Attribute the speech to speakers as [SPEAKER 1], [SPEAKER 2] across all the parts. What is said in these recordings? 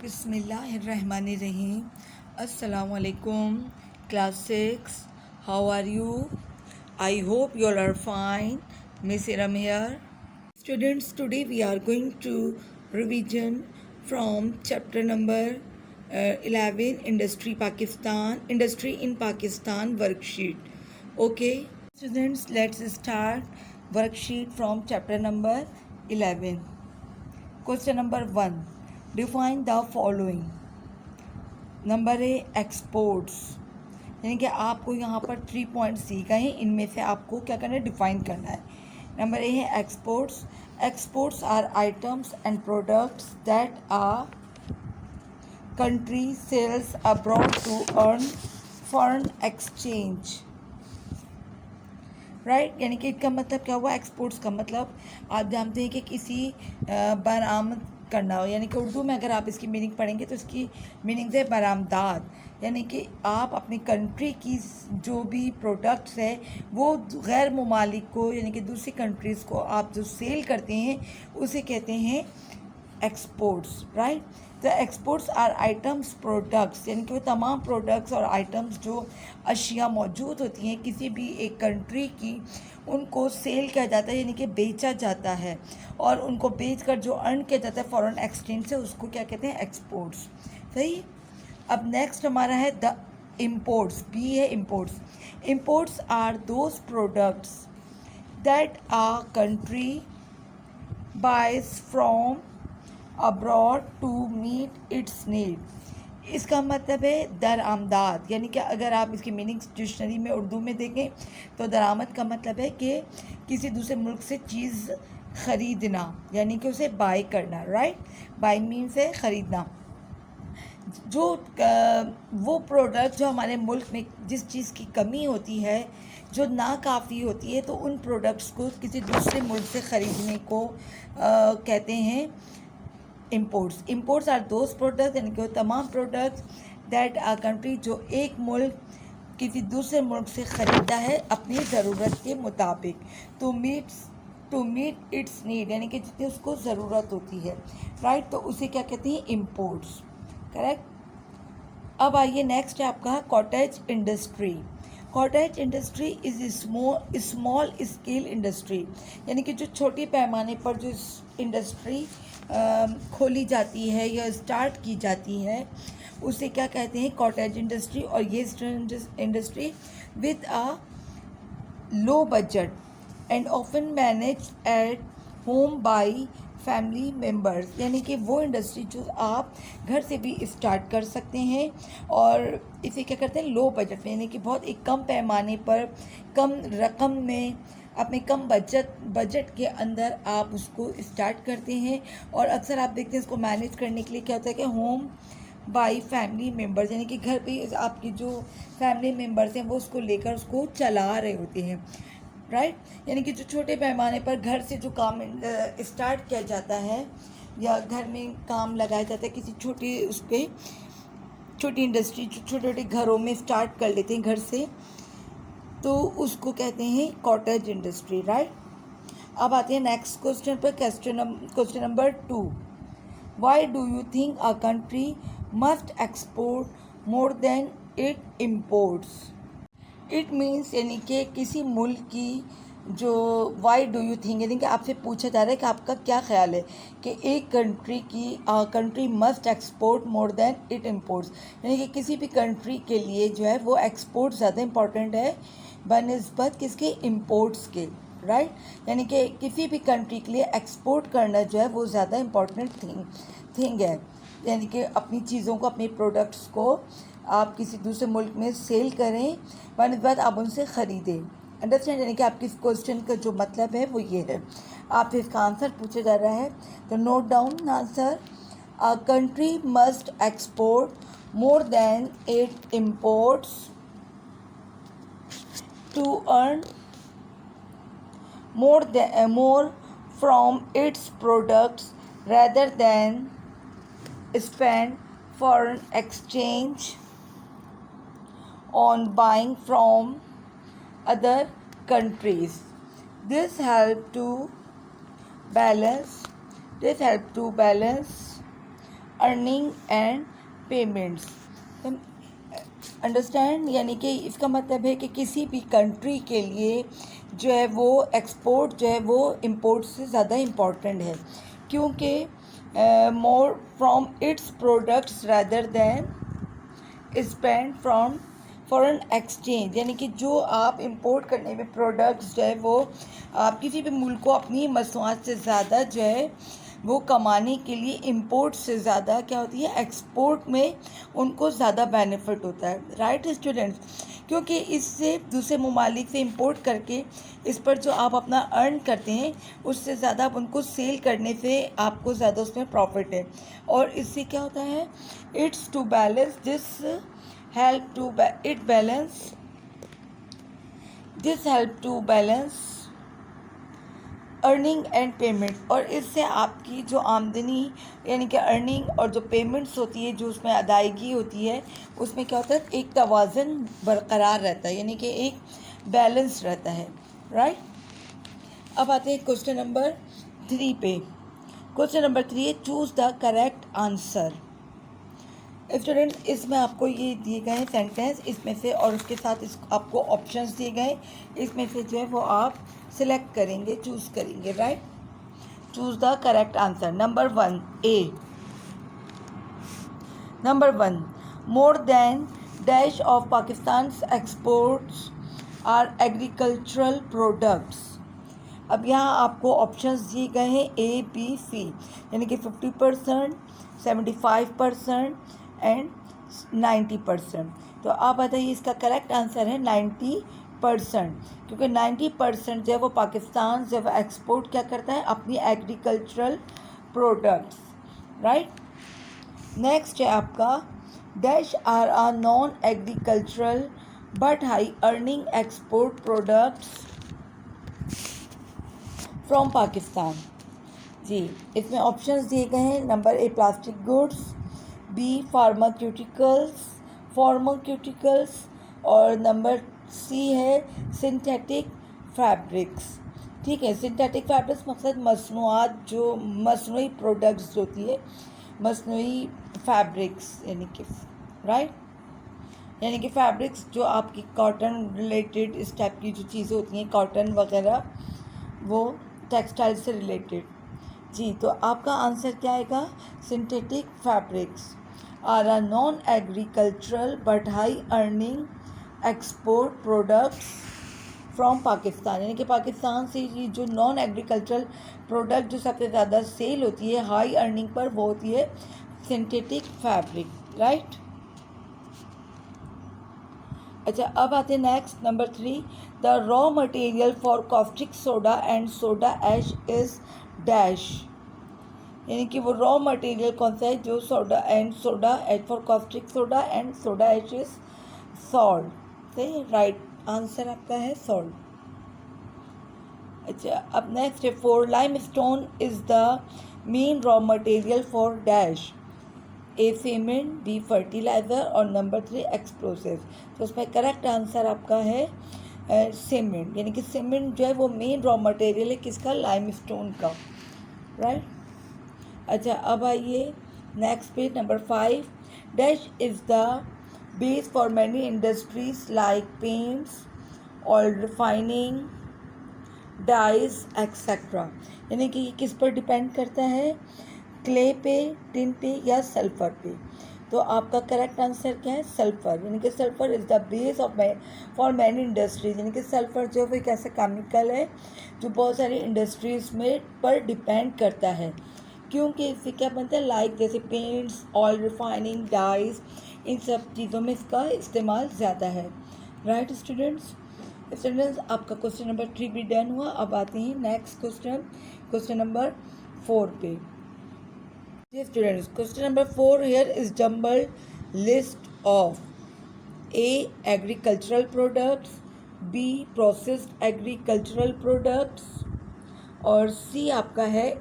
[SPEAKER 1] बिस्मिल्लाहिर्रहमानिर्रहीम। अस्सलाम वालेकुम class 6. How are you? I hope you all are fine. Miss Iram here. Students, today we are going to revision from chapter number 11, Industry in Pakistan worksheet. Okay, students, let's start worksheet from chapter number 11. Question number 1. Define the following. Number A exports, यानी कि आपको यहाँ पर 3 points दी गए हैं, इनमें से आपको क्या करना है, डिफाइन करना है। नंबर ए है exports. Exports are items and products that a country sells abroad to earn foreign exchange. Right, यानी कि इसका मतलब क्या हुआ, एक्सपोर्ट्स का मतलब आप जानते हैं कि किसी बरामद करना हो, यानी कि उर्दू में अगर आप इसकी मीनिंग पढ़ेंगे तो इसकी मीनिंग है बरामदात, यानी कि आप अपनी कंट्री की जो भी प्रोडक्ट्स है वो गैर ममालिक को, यानी कि दूसरी कंट्रीज़ को आप जो सेल करते हैं उसे कहते हैं एक्सपोर्ट्स। राइट, तो एक्सपोर्ट्स आर आइटम्स प्रोडक्ट्स, यानी कि वो तमाम प्रोडक्ट्स और आइटम्स जो अशिया मौजूद होती हैं किसी भी एक कंट्री की, उनको सेल किया जाता है, यानी कि बेचा जाता है, और उनको बेचकर जो अर्न किया जाता है फॉरेन एक्सचेंज से, उसको क्या कहते हैं, एक्सपोर्ट्स। सही। अब नेक्स्ट हमारा है द इम्पोर्ट्स, बी है imports. Imports are those products that a country buys from abroad to meet its need. इसका मतलब है दरामदाद, यानी कि अगर आप इसकी मीनिंग डिक्शनरी में उर्दू में देखें तो दरामद का मतलब है कि किसी दूसरे मुल्क से चीज़ ख़रीदना, यानी कि उसे बाय करना। राइट, बाय मीन्स है ख़रीदना। जो वो प्रोडक्ट जो हमारे मुल्क में जिस चीज़ की कमी होती है, जो नाकाफ़ी होती है, तो उन प्रोडक्ट्स को किसी दूसरे मुल्क से ख़रीदने को कहते हैं imports. Imports are those products, यानी कि वो तमाम प्रोडक्ट्स दैट आ कंट्री जो एक मुल्क किसी दूसरे मुल्क से ख़रीदता है अपनी ज़रूरत के मुताबिक, टू मीट इट्स नीड, यानी कि जितनी उसको ज़रूरत होती है। राइट, तो उसे क्या कहते हैं, इम्पोर्ट्स। करेक्ट। अब आइए नेक्स्ट है आपका cottage industry. Cottage industry is small scale industry, यानी कि जो छोटे पैमाने पर जो इंडस्ट्री खोली जाती है या स्टार्ट की जाती है उसे क्या कहते हैं, कॉटेज इंडस्ट्री। और ये industry with a low budget and often manage at home by family members, यानी कि वो इंडस्ट्री जो आप घर से भी स्टार्ट कर सकते हैं, और इसे क्या करते हैं, लो बजट में, यानी कि बहुत एक कम पैमाने पर, कम रकम में, अपने कम बजट के अंदर आप उसको स्टार्ट करते हैं। और अक्सर आप देखते हैं इसको मैनेज करने के लिए क्या होता है कि होम बाई फैमिली मेम्बर्स, यानी कि घर पे आपकी जो फैमिली मेम्बर्स हैं वो उसको लेकर उसको चला रहे होते हैं। राइट, यानी कि जो छोटे पैमाने पर घर से जो काम स्टार्ट किया जाता है या घर में काम लगाया जाता है किसी छोटी उस पर, छोटी इंडस्ट्री जो छोटे छोटे घरों में स्टार्ट कर लेते हैं घर से, तो उसको कहते हैं कॉटेज इंडस्ट्री। राइट, अब आते हैं नेक्स्ट क्वेश्चन पर। Question number 2, why do you think a country must export more than it imports. It means, यानी कि किसी मुल्क की जो वाई डू यू थिंक, यानी कि आपसे पूछा जा रहा है कि आपका क्या ख्याल है कि एक country must export more than it imports, यानी कि किसी भी कंट्री के लिए जो है वो एक्सपोर्ट ज़्यादा इंपॉर्टेंट है बनिस्बत किसके, इम्पोर्ट्स के। राइट, यानी कि किसी भी कंट्री के लिए एक्सपोर्ट करना जो है वो ज़्यादा इम्पॉर्टेंट थिंग है, यानी कि अपनी चीज़ों को, अपने प्रोडक्ट्स को आप किसी दूसरे मुल्क में सेल करें, बाद आप उनसे ख़रीदें। अंडरस्टैंड, यानी कि आपके इस क्वेश्चन का जो मतलब है वो ये है, आपसे इसका आंसर पूछा जा रहा है, तो note down answer. A country must export more than it imports to earn more from its products rather than spend foreign exchange on buying from other countries. This help to balance earning and payments. Understand, यानी कि इसका मतलब है कि किसी भी country के लिए जो है वो एक्सपोर्ट जो है वो इंपोर्ट से ज़्यादा इम्पोर्टेंट है, क्योंकि more from its products rather than spend from foreign exchange. यानी कि जो आप इंपोर्ट करने में प्रोडक्ट्स जो है वो आप किसी भी मुल्क को अपनी मसनूआत से ज़्यादा जो है वो कमाने के लिए इंपोर्ट से ज़्यादा क्या होती है, एक्सपोर्ट में उनको ज़्यादा बेनिफिट होता है। राइट स्टूडेंट्स, क्योंकि इससे दूसरे ममालिक से इंपोर्ट करके इस पर जो आप अपना अर्न करते हैं उससे ज़्यादा आप उनको सेल करने से आपको ज़्यादा उसमें प्रॉफिट है। और इससे क्या होता है, it's to balance this help to it balance this help to balance earning and payment. और इससे आपकी जो आमदनी यानी कि अर्निंग और जो पेमेंट्स होती है, जो उसमें अदायगी होती है, उसमें क्या होता है, एक तवाज़ुन बरकरार रहता है, यानी कि एक बैलेंस रहता है। राइट, अब आते हैं क्वेश्चन नंबर 3 पे। क्वेश्चन नंबर 3 है choose the correct answer. Students, इसमें आपको ये दिए गए हैं सेंटेंस, इसमें से और उसके साथ आपको ऑप्शंस दिए गए, इसमें से जो है वो आप सिलेक्ट करेंगे, चूज़ करेंगे। Right, choose the correct answer. Number 1 A. Number 1, more than dash of Pakistan exports are agricultural products. अब यहाँ आपको ऑप्शंस दिए गए हैं ए बी सी, यानी कि 50%, 75% एंड 90%। तो आप बताइए इसका करेक्ट आंसर है 90%, क्योंकि 90% जो है वो पाकिस्तान जब एक्सपोर्ट क्या करता है, अपनी एग्रीकल्चरल प्रोडक्ट्स। राइट, नेक्स्ट है आपका dash are are non agricultural but high earning export products from Pakistan. जी, इसमें ऑप्शंस दिए गए हैं। Number A plastic goods, B pharmaceuticals और नंबर सी है सिंथेटिक फैब्रिक्स। ठीक है, सिंथेटिक फैब्रिक्स मकसद मसनूआत, जो मसनूई प्रोडक्ट्स होती है, मसनूई फैब्रिक्स यानी कि राइट, यानी कि फैब्रिक्स जो आपकी कॉटन रिलेटेड इस टाइप की जो चीज़ें होती हैं, कॉटन वगैरह, वो टेक्सटाइल से रिलेटेड। जी, तो आपका आंसर क्या आएगा, synthetic fabrics are are non agricultural but high earning export products from Pakistan. यानी कि पाकिस्तान से ये जो नॉन एग्रीकल्चरल प्रोडक्ट जो सबसे ज़्यादा सेल होती है हाई अर्निंग पर, वो होती है सिंथेटिक फैब्रिक। राइट, अच्छा, अब आते हैं next number 3। The raw material for caustic soda and soda ash is dash. यानी कि वो रॉ मटेरियल कौन सा है जो soda ash for caustic soda and soda ash is salt. सही, राइट आंसर आपका है सॉल्ट। अच्छा, अब नेक्स्ट है 4 limestone is the main raw material for dash. A cement, B fertiliser और नंबर 3 एक्सप्लोसिव। तो उसमें करेक्ट आंसर आपका है सीमेंट, यानी कि सीमेंट जो है वो मेन रॉ मटेरियल है किसका, लाइमस्टोन का। राइट, अच्छा, अब आइए next page number 5। Dash is the base for many industries like paints, oil refining, dyes etcetera. यानी कि किस पर डिपेंड करता है, क्ले पे, टिन पे या सल्फ़र पे। तो आपका करेक्ट आंसर क्या है, सल्फ़र। यानी कि sulphur is the base of for many industries. यानी कि सल्फ़र जो है वो एक ऐसा केमिकल है जो बहुत सारी इंडस्ट्रीज़ में पर डिपेंड करता है, क्योंकि इससे क्या बनता है, लाइक जैसे पेंट्स, ऑयल रिफाइनिंग, डाइज, इन सब चीज़ों में इसका इस्तेमाल ज़्यादा है। राइट स्टूडेंट्स, आपका क्वेश्चन नंबर 3 भी डन हुआ। अब आते हैं नेक्स्ट क्वेश्चन नंबर 4 पे। Students, question number 4 here is jumbled list of A. Agricultural products, B. Processed agricultural products और C आपका है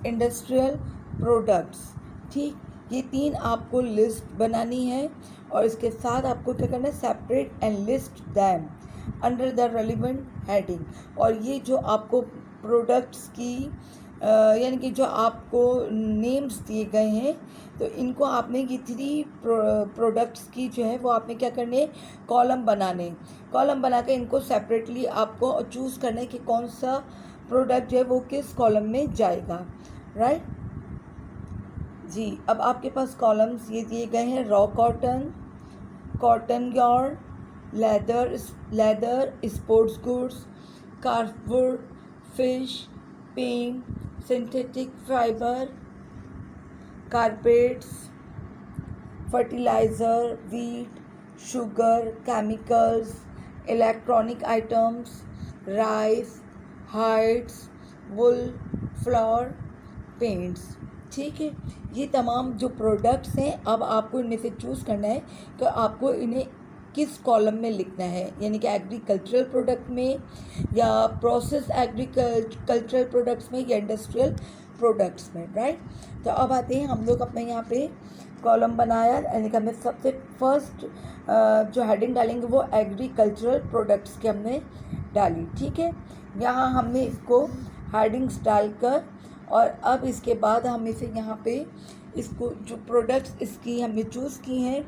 [SPEAKER 1] इंडस्ट्रियल प्रोडक्ट्स। ठीक, ये 3 आपको लिस्ट बनानी है और इसके साथ आपको क्या करना है, separate and list them under the relevant heading. और ये जो आपको प्रोडक्ट्स की यानी कि जो आपको नेम्स दिए गए हैं, तो इनको आपने ये 3 प्रोडक्ट्स की जो है वो आपने क्या करने, कॉलम बनाने। कॉलम बना के इनको सेपरेटली आपको चूज़ करना है कि कौन सा प्रोडक्ट जो है वो किस कॉलम में जाएगा, राइट जी। अब आपके पास कॉलम्स ये दिए गए हैं, raw cotton, cotton yarn, leather, sports goods, cardboard, fish, paint, synthetic fibre, carpets, fertiliser, wheat, sugar, chemicals, electronic items, rice, hides, wool, flour, paints. ठीक है, ये तमाम जो प्रोडक्ट्स हैं, अब आपको इनमें से चूज़ करना है कि आपको इन्हें किस कॉलम में लिखना है, यानी कि एग्रीकल्चरल प्रोडक्ट में या प्रोसेस एग्रीकल्चरल प्रोडक्ट्स में या इंडस्ट्रियल प्रोडक्ट्स में, राइट। तो अब आते हैं हम लोग अपने यहाँ पे कॉलम बनाया, यानी कि हमें सबसे फर्स्ट जो हेडिंग डालेंगे वो एग्रीकल्चरल प्रोडक्ट्स की हमने डाली। ठीक है, यहाँ हमने इसको हेडिंग्स डालकर, और अब इसके बाद हम इसे यहाँ पे इसको जो प्रोडक्ट्स इसकी हमने चूज़ की हैं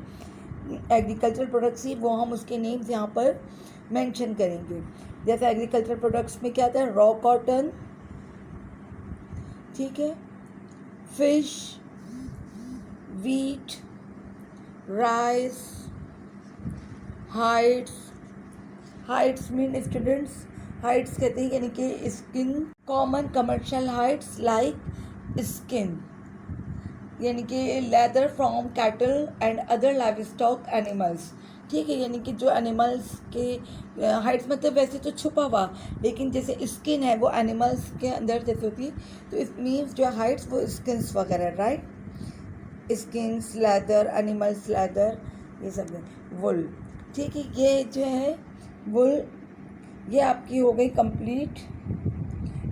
[SPEAKER 1] एग्रीकल्चरल प्रोडक्ट्स ही, वो हम उसके नेम्स यहाँ पर मेंशन करेंगे। जैसे एग्रीकल्चरल प्रोडक्ट्स में क्या आता है, रॉ कॉटन, ठीक है, fish, wheat, rice, hides mean students, hides कहते हैं यानी कि skin, common commercial hides like skin, यानी कि leather from cattle and other livestock animals. ठीक है, यानी कि जो एनिमल्स के हाइड्स मतलब वैसे तो छुपा हुआ, लेकिन जैसे स्किन है वो एनिमल्स के अंदर जैसे होती है, तो इट मीन्स जो हाइड्स वो स्किन्स वगैरह, right, skins, leather, animals leather, ये सब है, वुल। ठीक है, ये जो है वुल, ये आपकी हो गई कंप्लीट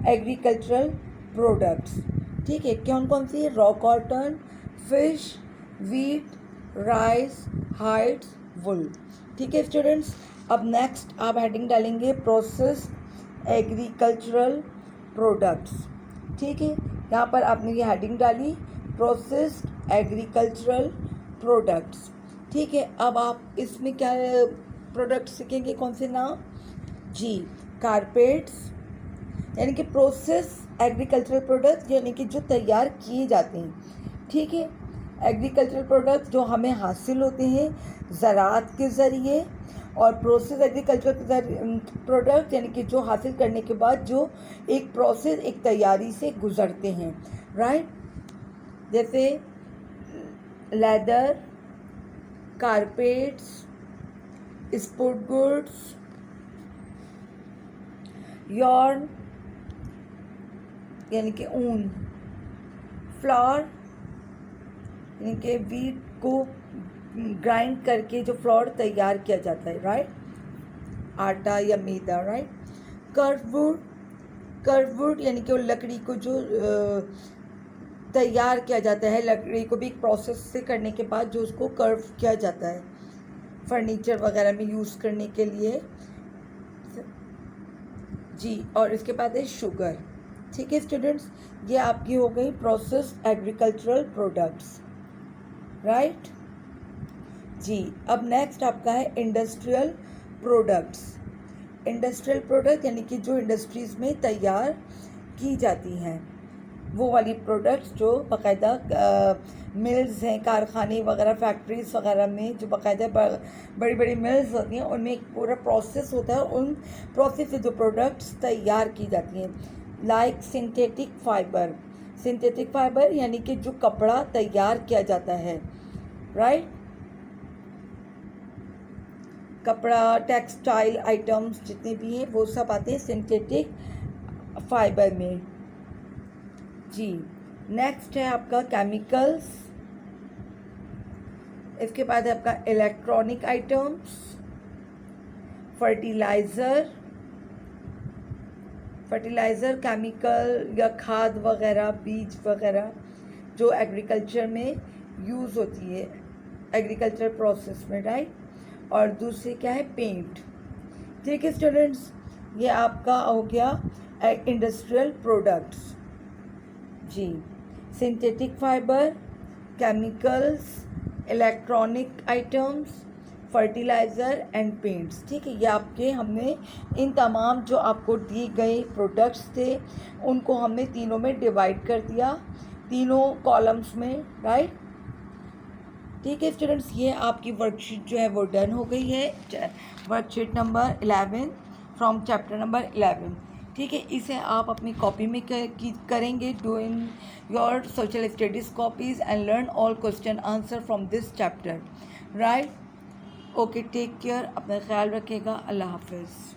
[SPEAKER 1] एग्रीकल्चरल प्रोडक्ट्स। ठीक है, कौन कौन सी, raw cotton, fish, wheat, rice, hides, wool. ठीक है स्टूडेंट्स, अब नेक्स्ट आप हेडिंग डालेंगे प्रोसेस एग्रीकल्चरल प्रोडक्ट्स। ठीक है, यहाँ पर आपने ये हेडिंग डाली प्रोसेस एग्रीकल्चरल प्रोडक्ट्स। ठीक है, अब आप इसमें क्या प्रोडक्ट सीखेंगे, कौन से नाम जी, कारपेट्स, यानी कि प्रोसेस एग्रीकल्चरल प्रोडक्ट, यानी कि जो तैयार किए जाते हैं। ठीक है, एग्रीकल्चरल प्रोडक्ट जो हमें हासिल होते हैं ज़राअत के ज़रिए, और प्रोसेस एग्रीकल्चरल प्रोडक्ट यानी कि जो हासिल करने के बाद जो एक प्रोसेस, एक तैयारी से गुज़रते हैं, राइट। जैसे leather, carpets, sport goods, yawn यानी कि ऊन, फ्लावर यानी कि वीट को ग्राइंड करके जो फ्लोर तैयार किया जाता है, राइट, आटा या मैदा, राइट। कर्ववुड यानी कि वो लकड़ी को जो तैयार किया जाता है, लकड़ी को भी एक प्रोसेस से करने के बाद जो उसको कर्व किया जाता है फर्नीचर वगैरह में यूज़ करने के लिए जी। और इसके बाद है शुगर। ठीक है स्टूडेंट्स, ये आपकी हो गई प्रोसेस एग्रीकल्चरल प्रोडक्ट्स, राइट जी। अब नेक्स्ट आपका है इंडस्ट्रियल प्रोडक्ट्स। इंडस्ट्रियल प्रोडक्ट यानी कि जो इंडस्ट्रीज़ में तैयार की जाती हैं वो वाली प्रोडक्ट्स जो बाकायदा मिल्स हैं, कारखाने वगैरह, फैक्ट्रीज वगैरह में जो बाकायदा बड़ी बड़ी मिल्स होती हैं, उनमें एक पूरा प्रोसेस होता है, उन प्रोसेस से जो प्रोडक्ट्स तैयार की जाती हैं, लाइक सिंथेटिक फाइबर यानी कि जो कपड़ा तैयार किया जाता है, राइट, कपड़ा, टेक्सटाइल आइटम्स जितने भी हैं वो सब आते हैं सिंथेटिक फाइबर में जी। नेक्स्ट है आपका केमिकल्स, इसके बाद है आपका इलेक्ट्रॉनिक आइटम्स, फर्टिलाइज़र केमिकल या खाद वगैरह, बीज वगैरह जो एग्रीकल्चर में यूज़ होती है एग्रीकल्चर प्रोसेस में, राइट। और दूसरे क्या है, पेंट। ठीक है स्टूडेंट्स, ये आपका हो गया इंडस्ट्रियल प्रोडक्ट्स जी, synthetic fibre, chemicals, electronic items, fertiliser and paints. ठीक है, ये आपके हमने इन तमाम जो आपको दिए गए प्रोडक्ट्स थे उनको हमने तीनों में डिवाइड कर दिया, तीनों कॉलम्स में, राइट। ठीक है स्टूडेंट्स, ये आपकी वर्कशीट जो है वो डन हो गई है, worksheet number 11 from chapter number 11। ठीक है, इसे आप अपनी कॉपी में करेंगे, do in your social studies copies and learn all question answer from this chapter, right. Okay, take care, अपना ख्याल रखिएगा, अल्लाह हाफिज़।